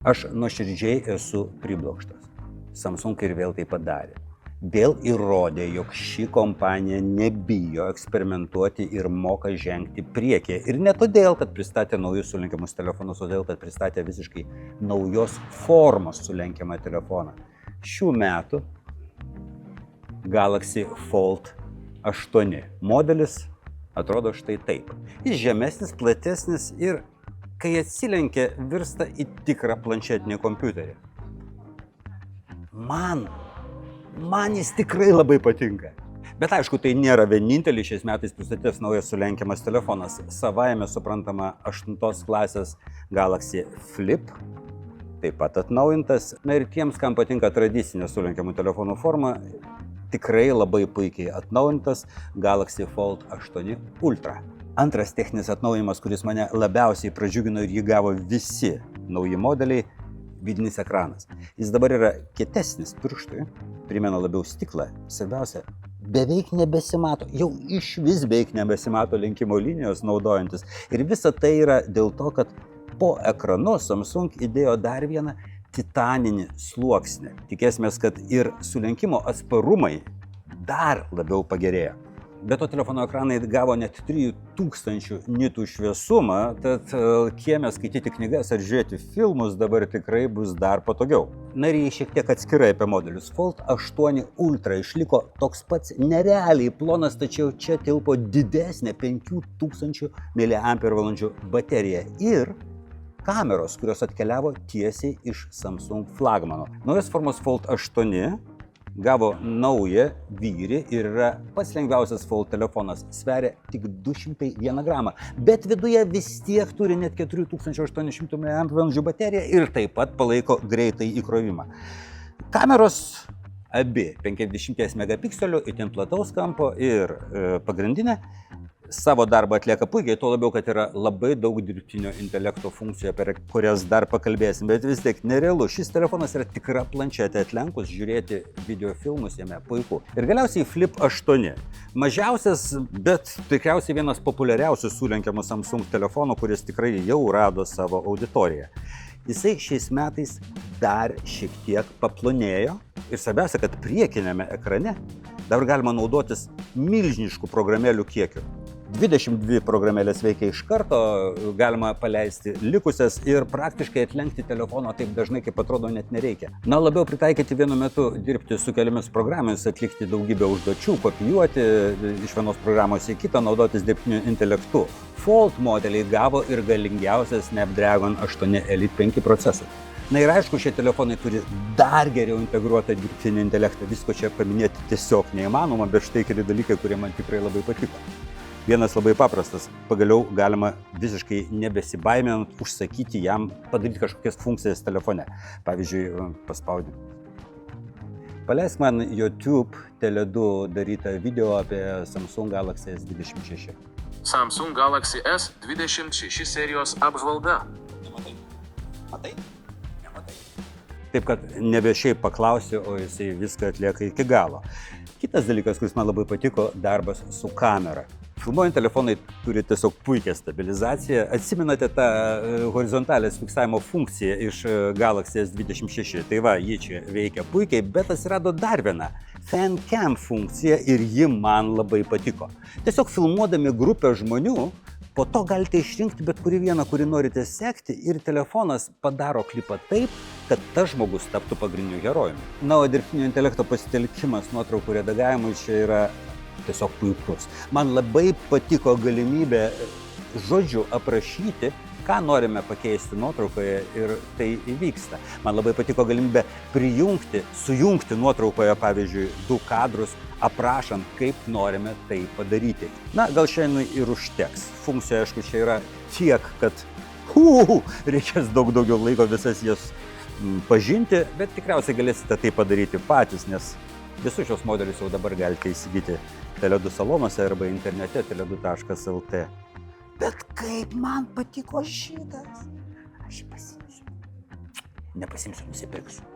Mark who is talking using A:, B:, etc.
A: Aš nuoširdžiai esu priblokštas. Samsung ir vėl tai padarė. Vėl įrodė, jog ši kompanija nebijo eksperimentuoti ir moka žengti priekį. Ir ne todėl, kad pristatė naujus sulenkiamus telefonus, o todėl, kad pristatė visiškai naujos formos sulenkiamą telefoną. Šių metų Galaxy Fold 8 modelis atrodo štai taip. Jis žemesnis, platesnis ir kai atsilenkia, virsta į tikrą planšetinį kompiuterį. Man jis tikrai labai patinka. Bet aišku, tai nėra vienintelis šiais metais pristatytas naujas sulenkiamas telefonas. Savaime suprantama 8 klasės Galaxy Flip, taip pat atnaujintas. Na ir tiems, kam patinka tradicinė sulenkiamų telefonų forma, tikrai labai puikiai atnaujintas Galaxy Fold 8 Ultra. Antras techninis atnaujinimas, kuris mane labiausiai pradžiugino ir jį gavo visi nauji modeliai – vidinis ekranas. Jis dabar yra kietesnis pirštui, primena labiau stiklą. Svarbiausia, beveik nebesimato, jau išvis beveik nebesimato lenkimo linijos naudojantis. Ir visa tai yra dėl to, kad po ekranu Samsung įdėjo dar vieną titaninį sluoksnį. Tikėsimės, kad ir sulenkimo atsparumai dar labiau pagerėjo. Be to telefono ekranai gavo net 3000 nitų šviesumą, tad kieme skaityti knygas ar žiūrėti filmus dabar tikrai bus dar patogiau. Na ir jei šiek tiek atskirai apie modelius, Fold 8 Ultra išliko toks pats nerealiai plonas, tačiau čia tilpo didesnė 5000 mAh baterija ir kameros, kurios atkeliavo tiesiai iš Samsung flagmano. Naujas formos Fold 8 gavo naują vyrį ir yra pats lengviausias Fold telefonas, sveria tik 201 gramą, bet viduje vis tiek turi net 4800 mAh bateriją ir taip pat palaiko greitai įkrovimą. Kameros abi 50 megapikselių, itin plataus kampo ir pagrindinė savo darbą atlieka puikiai, tuo labiau, kad yra labai daug dirbtinio intelekto funkcijų, apie kurias dar pakalbėsim, bet vis tiek nerealu. Šis telefonas yra tikra planšetė, atlenkus žiūrėti videofilmus jame puiku. Ir galiausiai Flip 8. Mažiausias, bet tikriausiai vienas populiariausių sulenkiamų Samsung telefonų, kuris tikrai jau rado savo auditoriją. Jisai šiais metais dar šiek tiek paplonėjo ir svarbiausia, kad priekiniame ekrane dabar galima naudotis milžiniškų programėlių kiekiu. 22 programėlės veikia iš karto, galima paleisti likusias ir praktiškai atlenkti telefono taip dažnai, kaip atrodo, net nereikia. Na, labiau pritaikyti vienu metu dirbti su keliomis programomis, atlikti daugybę užduočių, kopijuoti iš vienos programos į kitą, naudotis dirbtiniu intelektu. Fold modeliai gavo ir galingiausias Snapdragon 8 Elite 5 procesą. Na ir aišku, šie telefonai turi dar geriau integruotą dirbtinį intelektą. Visko čia paminėti tiesiog neįmanoma, bet štai keli dalykai, kurie man tikrai labai patiko. Vienas labai paprastas, pagaliau galima visiškai nebesibaiminant užsakyti jam padaryti kažkokias funkcijas telefone. Pavyzdžiui, paspaudi. Paleisk man YouTube Tele2 darytą video apie Samsung Galaxy S26.
B: Samsung Galaxy S26 serijos apžvalga.
A: Matai? Taip, kad nebe šiaip paklausi, o jisai viską atlieka iki galo. Kitas dalykas, kuris man labai patiko, darbas su kamera. Filmuojant telefonai turi tiesiog puikią stabilizaciją. Atsimenate tą horizontalės fiksavimo funkciją iš Galaxy S26. Tai va, ji čia veikia puikiai, bet atsirado dar viena Fan Cam funkcija ir ji man labai patiko. Tiesiog filmuodami grupę žmonių, po to galite išrinkti bet kurį vieną, kurį norite sekti ir telefonas padaro klipą taip, kad tas žmogus taptų pagrindiniu herojumi. Na, o dirbtinio intelekto pasitelkimas nuotraukų redagavimui čia yra tiesiog puikus. Man labai patiko galimybė žodžiu aprašyti, ką norime pakeisti nuotraukoje ir tai įvyksta. Man labai patiko galimybė sujungti nuotraukoje, pavyzdžiui, 2 kadrus, aprašant, kaip norime tai padaryti. Na, gal šiandien ir užteks. Funkcija, aišku, čia yra tiek, kad reikės daugiau laiko visas jas pažinti, bet tikriausiai galėsite tai padaryti patys, nes visus šios modelius jau dabar galite įsigyti Tele2 salonuose arba internete tele2.lt. Bet kaip man patiko šitas, aš pasiimsiu. Nepasiimsiu, nusipirksiu.